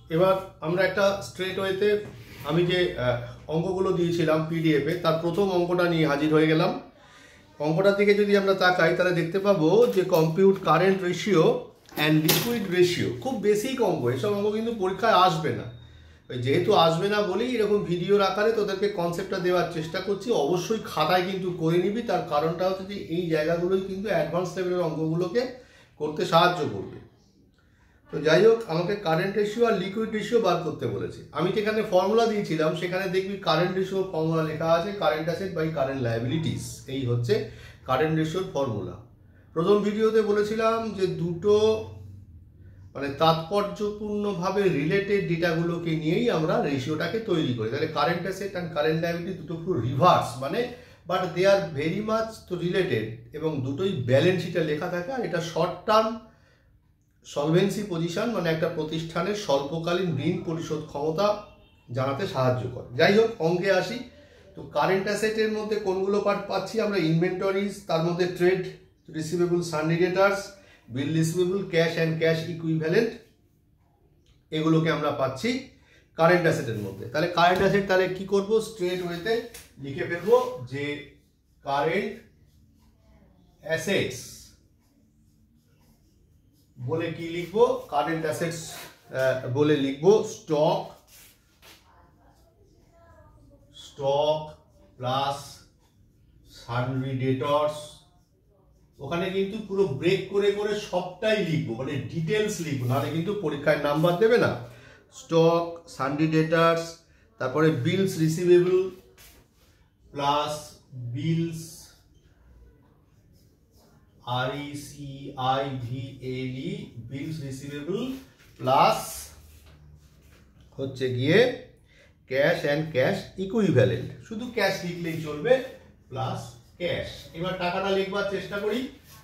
এবার আমরা একটা স্ট্রেট ওয়েতে আমি যে অঙ্কগুলো দিয়েছিলাম পিডিএফে তার প্রথম অঙ্কটা নিয়ে হাজির হয়ে গেলাম। অঙ্কটার দিকে যদি আমরা তাকাই তাহলে দেখতে পাবো যে compute current ratio and liquid ratio. খুব বেসিক অঙ্ক, এসব অঙ্ক কিন্তু পরীক্ষায় আসবে না। যেহেতু আসবে না বলেই এরকম ভিডিওর আকারে তোদেরকে কনসেপ্টটা দেওয়ার চেষ্টা করছি। অবশ্যই খাতায় কিন্তু করে নিবি, তার কারণটা হচ্ছে যে এই জায়গাগুলোই কিন্তু অ্যাডভান্স লেভেলের অঙ্কগুলোকে করতে সাহায্য করবে। তো যাই হোক, আমাকে কারেন্ট রেশিও আর লিকুইড রেশিও বার করতে বলেছে। আমি যেখানে ফর্মুলা দিয়েছিলাম সেখানে দেখবি কারেন্ট রেশিওর ফর্মুলা লেখা আছে current asset by current liabilities. এই হচ্ছে কারেন্ট রেশিওর ফর্মুলা। প্রথম ভিডিওতে বলেছিলাম যে দুটো মানে তাৎপর্যপূর্ণভাবে রিলেটেড ডেটাগুলোকে নিয়েই আমরা রেশিওটাকে তৈরি করি। তাহলে current asset and current liability দুটো পুরো রিভার্স, মানে but they are very much তো রিলেটেড, এবং দুটোই ব্যালেন্স শিটে লেখা থাকে। আর এটা শর্ট টার্ম সলভেন্সি পজিশন, মানে একটা প্রতিষ্ঠানের স্বল্পকালীন ঋণ পরিশোধ ক্ষমতা জানাতে সাহায্য করে। যাই হোক, অঙ্কে আসি। তো কারেন্ট অ্যাসেটের মধ্যে কোনগুলো পার্ট পাচ্ছি আমরা? ইনভেন্টরিজ, তার মধ্যে trade receivable, sundry debtors, bill receivable, cash and cash equivalent, এগুলোকে আমরা পাচ্ছি কারেন্ট অ্যাসেটের মধ্যে। তাহলে কারেন্ট অ্যাসেট তাহলে কি করব? স্ট্রেট ওয়েতে লিখে ফেলবো যে কারেন্ট অ্যাসেটস বলে কি লিখবো? কারেন্ট অ্যাসেটস বলে লিখবো স্টক প্লাস সান্ড্রি ডেটর্স। ওখানে কিন্তু পুরো ব্রেক করে করে সবটাই লিখবো, মানে ডিটেলস লিখবো, নাহলে কিন্তু পরীক্ষায় নাম্বার দেবে না। স্টক, সান্ড্রি ডেটর্স, তারপরে বিলস রিসিভেবল প্লাস বিলস RECIVABLE, বিলস রিসিভেবল প্লাস হচ্ছে গিয়ে ক্যাশ অ্যান্ড ক্যাশ ইকুইভ্যালেন্ট। শুধু ক্যাশ লিখলেই চলবে, প্লাস ক্যাশ। এবার টাকাটা লিখবার চেষ্টা করি।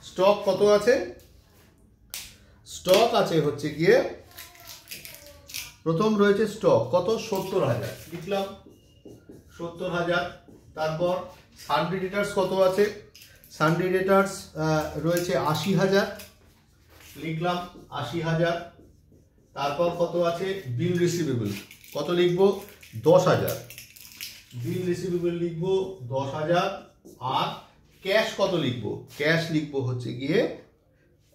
স্টক কত আছে? স্টক আছে হচ্ছে গিয়ে প্রথম রয়েছে স্টক কত? 70,000, লিখলাম 70,000। তারপর সান্ড্রি ডেটার্স কত আছে? সান্ড্রি ডেটার্স রয়েছে 80,000, লিখলাম 80,000। তারপর কত আছে? বিল রিসিভেবল কত লিখবো? 10,000, বিল রিসিভেবল লিখবো 10,000। আর ক্যাশ কত লিখবো? ক্যাশ লিখবো হচ্ছে গিয়ে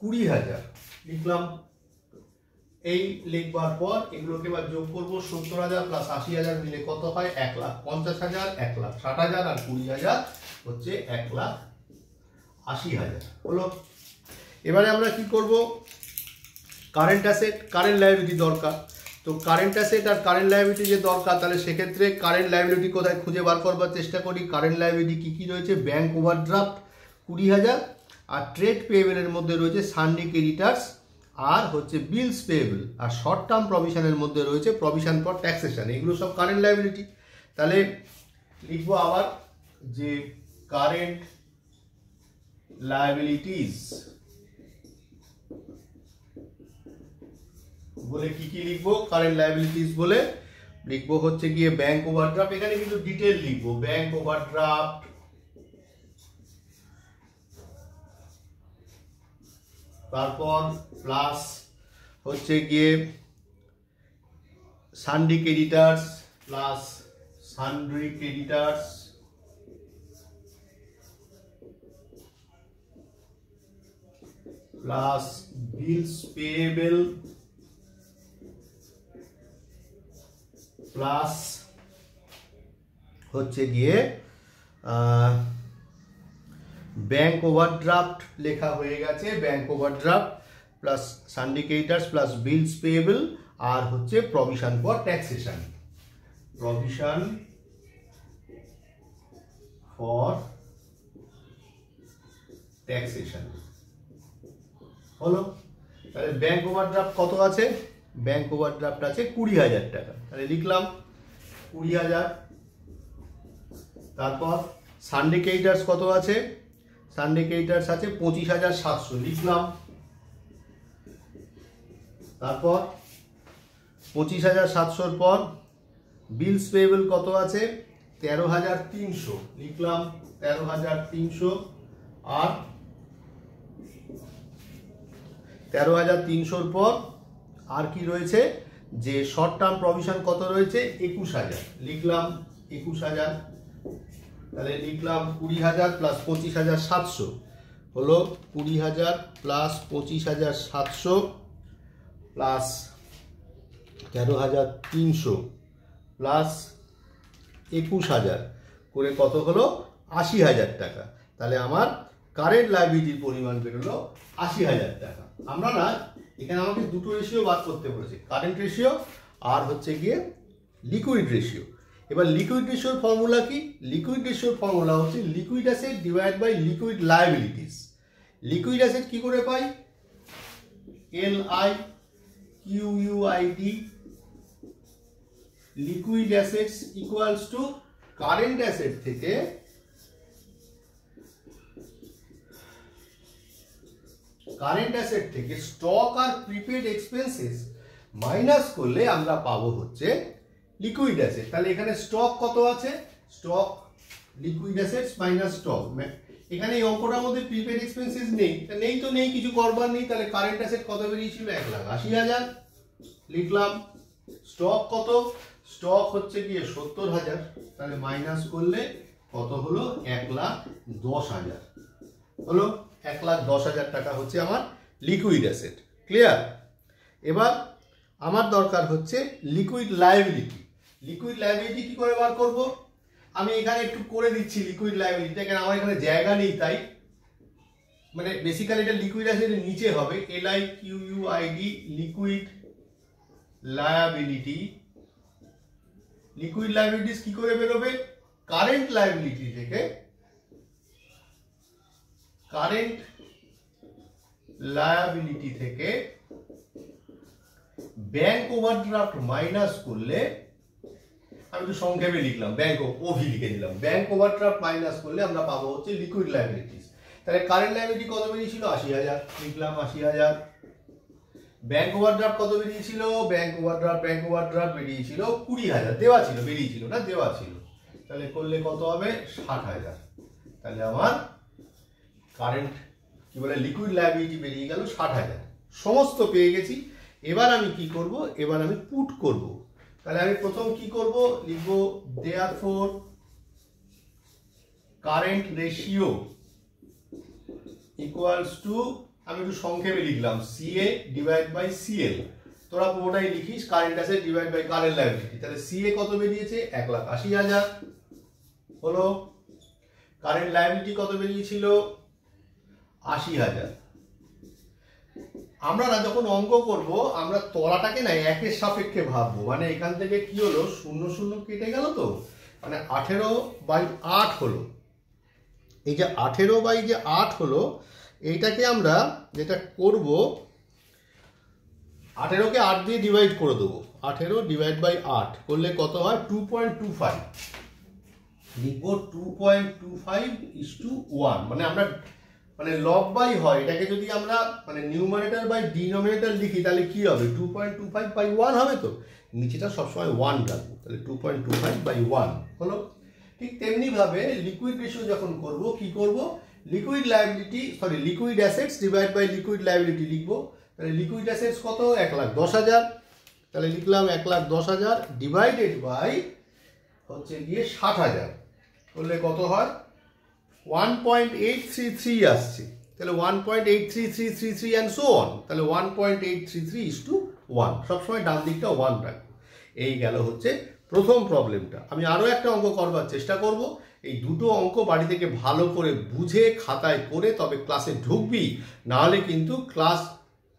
20,000, লিখলাম। এই লিখবার পর এগুলোকে এবার যোগ করবো। 70,000 প্লাস 80,000 মিলে কত হয়? 1,50,000, 1,60,000 আর 20,000 হচ্ছে 1,80,000 হলো। এবারে আমরা কি করব? কারেন্ট অ্যাসেট, কারেন্ট লায়াবিলিটি দরকার। তো কারেন্ট অ্যাসেট আর কারেন্ট লায়াবিলিটি যে দরকার, তাহলে সেক্ষেত্রে কারেন্ট লায়াবিলিটি কোথায় খুঁজে বার করবার চেষ্টা করি। কারেন্ট লায়াবিলিটি কি কি রয়েছে? ব্যাংক ওভারড্রাফট 20,000, আর ট্রেড পেয়েবলের মধ্যে রয়েছে সান্ডি ক্রেডিটার্স, আর হচ্ছে বিলস পেয়েবল, আর শর্ট টার্ম প্রভিশনের মধ্যে রয়েছে প্রভিশন ফর ট্যাক্সেশন। এগুলো সব কারেন্ট লায়াবিলিটি। তাহলে লিখবো আবার যে কারেন্ট লায়াবিলিটিস বলে কি কি লিখবো? কারেন্ট লায়াবিলিটিস বলে লিখবো হচ্ছে গিয়ে ব্যাংক ওভারড্রাফট। এখানে কিন্তু ডিটেল লিখবো, ব্যাংক ওভারড্রাফট, তারপর প্লাস হচ্ছে গিয়ে sundry creditors plus sundry creditors, plus bills payable plus হচ্ছে গিয়ে ব্যাংক ওভারড্রাফট লেখা হয়ে গেছে। Bank overdraft plus sundry creditors plus bills payable, আর হচ্ছে provision for taxation, provision for taxation হলো। তাহলে ব্যাংক ওভারড্রাফট কত আছে? ব্যাংক ওভারড্রাফট আছে 20,000 টাকা। তাহলে লিখলাম 20,000। তারপর সান্ডি ক্রেডিটার্স কত আছে? সান্ডি ক্রেডিটার্স আছে 25,700, লিখলাম। তারপর 25,700 পর বিলস পেয়েবল কত আছে? 13,300, লিখলাম 13,300। আর 13,300 পর আর কি রয়েছে? যে শর্ট টার্ম প্রভিশন কত রয়েছে 21,000, লিখলাম 21,000, তাহলে লিখলাম 20,000 প্লাস 25,700 হলো 20,000 প্লাস 25,700 প্লাস 13,300 প্লাস 21,000 করে কত হলো 80,000 টাকা। তাহলে আমার কারেন্ট লায়াবিলিটির পরিমাণ বেরোলো 80,000 টাকা। আমরা না এখানে আমাকে দুটো রেশিও বাদ করতে বলেছে, কারেন্ট রেশিও আর হচ্ছে গিয়ে লিকুইড রেশিও। এবার লিকুইড রেশিওর ফর্মুলা কি? লিকুইড রেশিওর ফর্মুলা হচ্ছে liquid asset divide by liquid liabilities. Liquid asset কি করে পাই? LIQUID, liquid assets equals to current asset থেকে স্টক আর প্রিপেড এক্সপেন্সেস মাইনাস করলে আমরা পাবো হচ্ছে লিকুইড অ্যাসেট। তাহলে এখানে স্টক কত আছে? Stock liquid assets minus stock. এখানে এই অঙ্কটার মধ্যে প্রিপেড এক্সপেন্সেস নেই, তো নেই, কিছু করবার নেই। তাহলে কারেন্ট অ্যাসেট কত বেরিয়েছিল? 1,80,000, লিখলাম। স্টক কত? স্টক হচ্ছে গিয়ে 70,000, তাহলে মাইনাস করলে কত হলো? 1,10,000 হলো। 1,10,000 টাকা হচ্ছে আমার লিকুইড অ্যাসেট। ক্লিয়ার? এবার আমার দরকার হচ্ছে লিকুইড লায়াবিলিটি। লিকুইড লায়াবিলিটি কি করে বার করব? আমি এখানে একটু করে দিচ্ছি লিকুইড লায়াবিলিটি, কারণ আমার এখানে জায়গা নেই, তাই মানে বেসিক্যালি এটা লিকুইড অ্যাসেটের নিচে হবে। LIQUID, liquid liability. Liquid liabilities কি করে বেরোবে? কারেন্ট লায়াবিলিটি থেকে ব্যাংক ওভারড্রাফট মাইনাস করলে, আমি একটু সংক্ষেপে লিখলাম, ব্যাংক ওভি লিখে দিলাম, ব্যাংক ওভারড্রাফট মাইনাস করলে আমরা পাবো হচ্ছে লিকুইড লায়াবিলিটিস। তাহলে কারেন্ট লায়াবিলিটি কত বেরিয়েছিল? 80,000, লিখলাম 80,000। ব্যাংক ওভারড্রাফট কত বেরিয়েছিল? ব্যাংক ওভারড্রাফট বেরিয়েছিল 20,000, দেওয়া ছিল, বেরিয়েছিল না, দেওয়া ছিল। তাহলে করলে কত হবে? 60,000। তাহলে আমার কারেন্ট কি বলে লিকুইড লায়াবিলিটি বেরিয়ে গেল 60,000। সমস্ত পেয়ে গেছি। এবার আমি কি করব? এবার আমি পুট করব। তাহলে আমি প্রথম কি করব? লিখব therefore current ratio equals to, আমি একটু সংক্ষেপে লিখলাম, CA ডিভাইড বাই CL। তোরা পুরোটাই লিখিস, current asset divide by current liability. তাহলে CA কত বেরিয়েছে? 1,80,000 হলো। কারেন্ট লায়াবিলিটি কত বেরিয়েছিল? 80,000। আমরা না যখন অঙ্ক করব, আমরা তলাটাকে না একের সাপেক্ষে ভাববো। মানে এখান থেকে কি হলো? 0 কেটে গেল, তো মানে 18/8 হলো। এই যে 18/8 হলো, এইটাকে আমরা যেটা করব, 18কে 8 দিয়ে ডিভাইড করে দেবো। 18 ডিভাইড বাই 8 করলে কত হয়? 2.25 লিখবো। 2.25:1। মানে আমরা মানে লব বাই হয়, এটাকে যদি আমরা মানে নিউমারেটর বাই ডিনোমিনেটর লিখি তাহলে কি হবে? 2.25/1 হবে। তো নিচেটা সবসময় 1 রাখবো। তাহলে 2.25/1 হলো। ঠিক তেমনি ভাবে লিকুইড রেশিও যখন করব, কি করব? Liquid assets divide by liquid liability লিখবো। তাহলে লিকুইড অ্যাসেটস কত? 1,10,000। তাহলে লিখলাম 1,10,000 ডিভাইডেড বাই হচ্ছে গিয়ে 60,000 করলে কত হয়? 1.833 আসছে। তাহলে 1.83333 অ্যান্ড সো অন। তাহলে 1.833:1। সবসময় ডান দিকটা 1 রাখবো। এই গেল হচ্ছে প্রথম প্রবলেমটা। আমি আরও একটা অঙ্ক করবার চেষ্টা করব। এই দুটো অঙ্ক বাড়ি থেকে ভালো করে বুঝে খাতায় করে তবে ক্লাসে ঢুকবি, নাহলে কিন্তু ক্লাস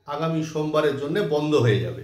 আগামী সোমবারের জন্য বন্ধ হয়ে যাবে।